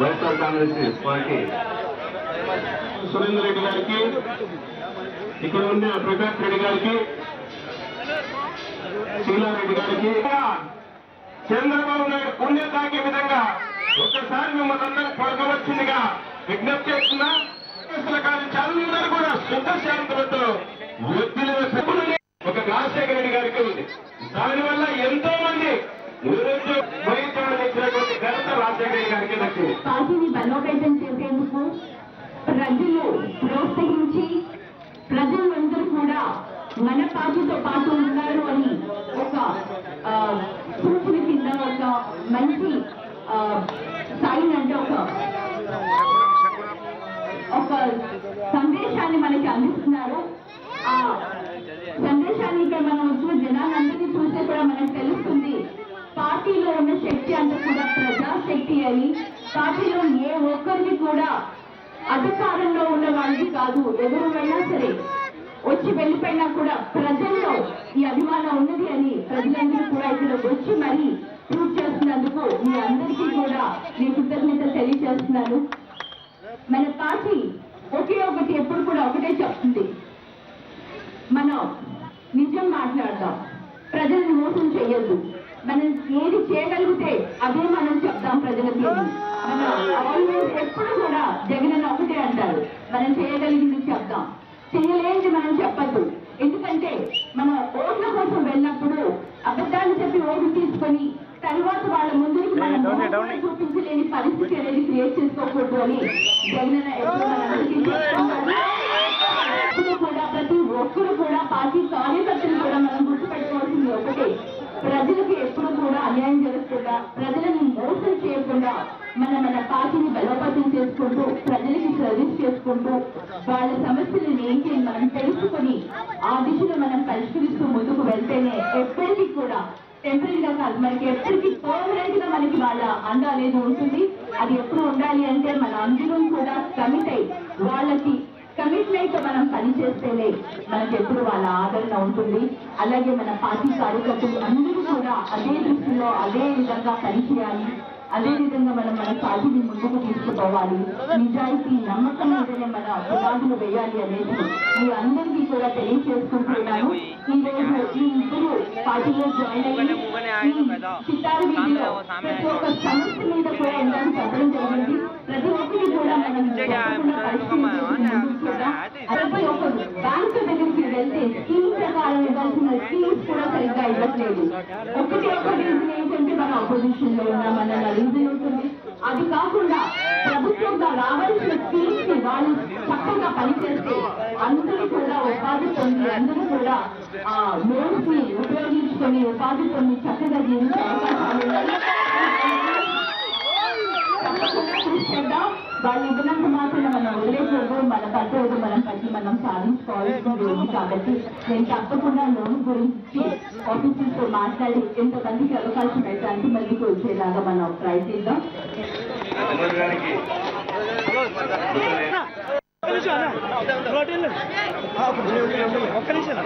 YSR Congress party Surender Reddy గారికి, ఇక్కడ ఉన్న ప్రకాష్ రెడ్డి గారికి, శీలారెడ్డి గారికి, చంద్రబాబు నాయుడు పుణ్యం తాకే విధంగా ఒక్కసారి మిమ్మల్ని అందరూ పడకవచ్చిందిగా విజ్ఞప్తి చేస్తున్నా. అందరూ కూడా శుద్ధ శాంతులతో ఒత్తిడి ఒక రాజశేఖర రెడ్డి గారికి ఉంది. దానివల్ల ఎంతో మంది వైద్యులు ఇచ్చినటువంటి ఘనత రాజశేఖర రెడ్డి గారికి దక్కింది. పార్టీని బలోపేతం చేసేందుకు ప్రజలు ప్రోత్సహించి ప్రజలందరూ కూడా మన పార్టీతో పాటు ఉన్నారు అని ఒక సూచన కింద ఒక మంచి సైన్ అంటే ఒక సందేశాన్ని మనకి అందిస్తున్నారు. ఆ సందేశాన్ని ఇక్కడ మనం వచ్చిన జనాలందరినీ చూస్తే కూడా మనకు తెలుస్తుంది పార్టీలో ఉన్న శక్తి అంతా కూడా ప్రజాశక్తి అని. పార్టీలో ఏ ఒక్కరికి కూడా అధికారంలో ఉన్న వాళ్ళకి కాదు, ఎవరు వెళ్ళినా సరే వచ్చి వెళ్ళిపోయినా కూడా ప్రజల్లో ఈ అభిమానం ఉన్నది అని ప్రజలందరూ కూడా ఇక్కడికి వచ్చి మరీ ప్రూవ్ చేస్తున్నందుకు మీ అందరికీ కూడా నేను కృతజ్ఞతలు తెలియజేస్తున్నాను. మన పార్టీ ఒకే ఒకటి ఎప్పుడు కూడా ఒకటే చెప్తుంది, మనం నిజం మాట్లాడదాం, ప్రజల్ని మోసం చేయొద్దు, మనం ఏది చేయగలిగితే అదే మనం చెప్తాం ప్రజలకి. మనం ఆల్వేస్ ఎప్పుడు కూడా జగన్ ఒకటే అంటారు, మనం చేయగలిగింది చెప్తాం, చేయలేనిది మనం చెప్పద్దు. ఎందుకంటే మనం ఓట్ల కోసం వెళ్ళినప్పుడు అబద్ధాలు చెప్పి ఓట్లు తీసుకొని తర్వాత వాళ్ళ ముందుకి మనం చూపించలేని పరిస్థితి అనేది క్రియేట్ చేసుకోకూడదు అని జగన్ ఎప్పుడు కూడా ప్రతి ఒక్కరు కూడా పార్టీ కార్యకర్తలు కూడా మనం గుర్తుపెట్టుకోవాల్సింది ఒకటే, ప్రజలకు ఎప్పుడు కూడా అన్యాయం జరగకుండా ప్రజలను మోసం చేయకుండా మన పార్టీని బలోపేతం చేసుకుంటూ ప్రజలకి సర్వీస్ చేసుకుంటూ వాళ్ళ సమస్యలను ఏంటి మనం తెలుసుకొని ఆ దిశలో మనం పరిష్కరిస్తూ ముందుకు వెళ్తేనే ఎప్పటికీ కూడా టెంపరీగా కాదు, మనకి ఎప్పటికీ పర్మనెంట్ గా మనకి వాళ్ళ అండ అనేది ఉంటుంది. అది ఎప్పుడు ఉండాలి అంటే మన అందరం కూడా కమిట్ అయి వాళ్ళకి కమిట్మెంట్ మనం పనిచేస్తేనే మనకి ఎప్పుడు వాళ్ళ ఆదరణ ఉంటుంది. అలాగే మన పార్టీ కార్యకర్తలు అందరూ కూడా అదే దృష్టిలో అదే విధంగా పనిచేయాలి. అదే విధంగా మనం మన పార్టీని ముందుకు తీసుకుపోవాలి. నిజాయితీ నమ్మకం మీదనే మన పునాదులు వేయాలి అనేది మీ అందరికీ కూడా తెలియజేసుకుంటున్నాను. ఈ రోజు ఈ ఇద్దరు పార్టీలో జాయిన్ అయ్యి చిత్తారు వీధిలో ప్రతి ఒక్క సమస్య మీద కూడా ఎంతో చెప్పడం జరిగింది. ప్రతి ఒక్కరి కూడా మనం ప్రతి ఒక్కరు బ్యాంకు దగ్గరికి వెళ్తే స్కీమ్ ప్రకారం ఇవ్వాల్సిన స్కీమ్స్ కూడా సరిగ్గా ఇవ్వట్లేదు. ఒకటి ఒక రీజన్ ఏంటంటే మన ఆపోజిషన్ లో ఉన్న మన రీజన్ ఉంటుంది. అది కాకుండా ప్రభుత్వంగా రావాల్సిన స్కీమ్స్ ని వాళ్ళు చక్కగా పనిచేస్తే అందరూ కూడా ఉపాధి పొంది అందరూ కూడా ఆ లోన్స్ ని ఉపయోగించుకొని ఉపాధి పొంది చక్కగా జీవించే అవకాశాలు వాళ్ళు ఇవ్వనంత మాత్రం మనం వదిలేకూడదు. మన పద్ధతి మనం పట్టి మనం సాధించుకోవాల్సింది ఉంది. కాబట్టి నేను తప్పకుండా లోన్ గురించి ఆఫీసర్స్ తో మాట్లాడి ఎంతమందికి అవకాశం అయితే అంతమందికి వచ్చేలాగా మనం ప్రయత్నిద్దాం. ఒక్క నిమిషం